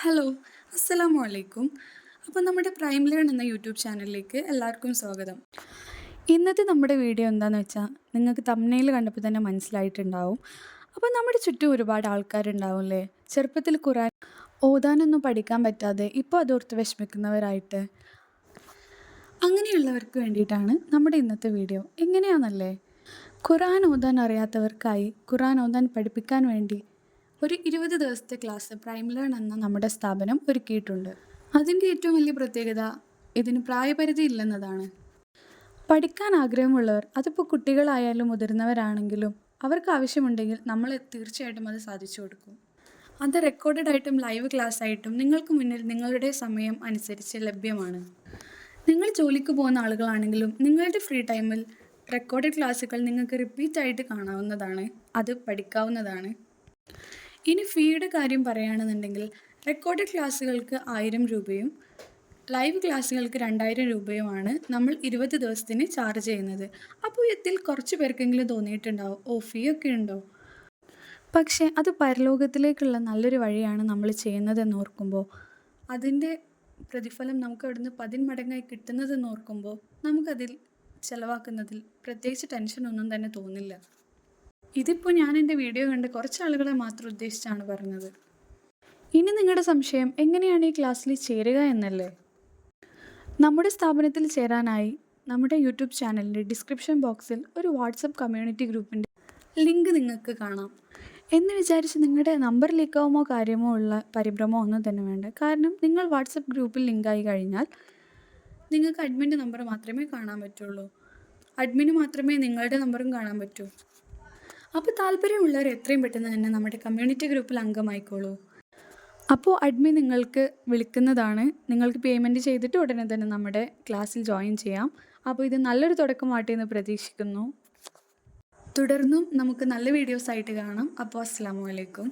Hello, അസ്സലാമു അലൈക്കും. അപ്പോൾ നമ്മുടെ പ്രൈം ലേൺ എന്ന യൂട്യൂബ് ചാനലിലേക്ക് എല്ലാവർക്കും സ്വാഗതം. ഇന്നത്തെ നമ്മുടെ വീഡിയോ എന്താണെന്ന് വെച്ചാൽ നിങ്ങൾക്ക് തംബ്നെയിൽ കണ്ടപ്പോൾ തന്നെ മനസ്സിലായിട്ടുണ്ടാവും. അപ്പോൾ നമ്മുടെ ചുറ്റും ഒരുപാട് ആൾക്കാരുണ്ടാവും അല്ലേ, ചെറുപ്പത്തിൽ ഖുർആൻ ഓതാനൊന്നും പഠിക്കാൻ പറ്റാതെ ഇപ്പോൾ അതോർത്ത് വിഷമിക്കുന്നവരായിട്ട്. അങ്ങനെയുള്ളവർക്ക് വേണ്ടിയിട്ടാണ് നമ്മുടെ ഇന്നത്തെ വീഡിയോ. എങ്ങനെയാണെന്നല്ലേ, ഖുർആൻ ഓതാൻ അറിയാത്തവർക്കായി ഖുർആൻ ഓതാൻ പഠിപ്പിക്കാൻ വേണ്ടി ഒരു 20 ദിവസത്തെ ക്ലാസ് പ്രൈം ലേൺ എന്ന നമ്മുടെ സ്ഥാപനം ഒരുക്കിയിട്ടുണ്ട്. അതിൻ്റെ ഏറ്റവും വലിയ പ്രത്യേകത ഇതിന് പ്രായപരിധി ഇല്ലെന്നതാണ്. പഠിക്കാൻ ആഗ്രഹമുള്ളവർ, അതിപ്പോൾ കുട്ടികളായാലും മുതിർന്നവരാണെങ്കിലും അവർക്ക് ആവശ്യമുണ്ടെങ്കിൽ നമ്മൾ തീർച്ചയായിട്ടും അത് സാധിച്ചു കൊടുക്കും. അത് റെക്കോർഡഡ് ആയിട്ടും ലൈവ് ക്ലാസ് ആയിട്ടും നിങ്ങൾക്ക് മുന്നിൽ നിങ്ങളുടെ സമയം അനുസരിച്ച് ലഭ്യമാണ്. നിങ്ങൾ ജോലിക്ക് പോകുന്ന ആളുകളാണെങ്കിലും നിങ്ങളുടെ ഫ്രീ ടൈമിൽ റെക്കോർഡഡ് ക്ലാസ്സുകൾ നിങ്ങൾക്ക് റിപ്പീറ്റായിട്ട് കാണാവുന്നതാണ്, അത് പഠിക്കാവുന്നതാണ്. ഇനി ഫീയുടെ കാര്യം പറയുകയാണെന്നുണ്ടെങ്കിൽ റെക്കോർഡഡ് ക്ലാസ്സുകൾക്ക് 1000 രൂപയും ലൈവ് ക്ലാസ്സുകൾക്ക് 2000 രൂപയുമാണ് നമ്മൾ 20 ദിവസത്തിന് ചാർജ് ചെയ്യുന്നത്. അപ്പോൾ ഇതിൽ കുറച്ച് പേർക്കെങ്കിലും തോന്നിയിട്ടുണ്ടാവും, ഓ ഫീ ഒക്കെ ഉണ്ടോ. പക്ഷേ അത് പരലോകത്തിലേക്കുള്ള നല്ലൊരു വഴിയാണ് നമ്മൾ ചെയ്യുന്നതെന്ന് ഓർക്കുമ്പോൾ, അതിൻ്റെ പ്രതിഫലം നമുക്ക് അവിടുന്ന് 10 മടങ്ങായി കിട്ടുന്നതെന്ന് ഓർക്കുമ്പോൾ നമുക്കതിൽ ചിലവാക്കുന്നതിൽ പ്രത്യേകിച്ച് ടെൻഷനൊന്നും തന്നെ തോന്നില്ല. ഇതിപ്പോൾ ഞാൻ എൻ്റെ വീഡിയോ കണ്ട് കുറച്ച് ആളുകളെ മാത്രം ഉദ്ദേശിച്ചാണ് പറഞ്ഞത്. ഇനി നിങ്ങളുടെ സംശയം എങ്ങനെയാണ് ഈ ക്ലാസ്സിൽ ചേരുക എന്നല്ലേ. നമ്മുടെ സ്ഥാപനത്തിൽ ചേരാനായി നമ്മുടെ യൂട്യൂബ് ചാനലിൻ്റെ ഡിസ്ക്രിപ്ഷൻ ബോക്സിൽ ഒരു വാട്സപ്പ് കമ്മ്യൂണിറ്റി ഗ്രൂപ്പിൻ്റെ ലിങ്ക് നിങ്ങൾക്ക് കാണാം. എന്ന് വിചാരിച്ച് നിങ്ങളുടെ നമ്പർ ലീക്കാവുമോ കാര്യമോ ഉള്ള പരിഭ്രമോ ഒന്നും തന്നെ വേണ്ട. കാരണം നിങ്ങൾ വാട്സപ്പ് ഗ്രൂപ്പിൽ ലിങ്കായി കഴിഞ്ഞാൽ നിങ്ങൾക്ക് അഡ്മിൻ്റെ നമ്പർ മാത്രമേ കാണാൻ പറ്റുള്ളൂ. അഡ്മിന് മാത്രമേ നിങ്ങളുടെ നമ്പറും കാണാൻ പറ്റൂ. അപ്പോൾ താല്പര്യമുള്ളവർ എത്രയും പെട്ടെന്ന് തന്നെ നമ്മുടെ കമ്മ്യൂണിറ്റി ഗ്രൂപ്പിൽ അംഗമായിക്കോളൂ. അപ്പോൾ അഡ്മിൻ നിങ്ങൾക്ക് വിളിക്കുന്നതാണ്. നിങ്ങൾക്ക് പേയ്മെൻറ്റ് ചെയ്തിട്ട് ഉടനെ തന്നെ നമ്മുടെ ക്ലാസ്സിൽ ജോയിൻ ചെയ്യാം. അപ്പോൾ ഇത് നല്ലൊരു തുടക്കമാട്ടെ എന്ന് പ്രതീക്ഷിക്കുന്നു. തുടർന്നും നമുക്ക് നല്ല വീഡിയോസ് ആയിട്ട് കാണാം. അപ്പോൾ അസ്സലാമു അലൈക്കും.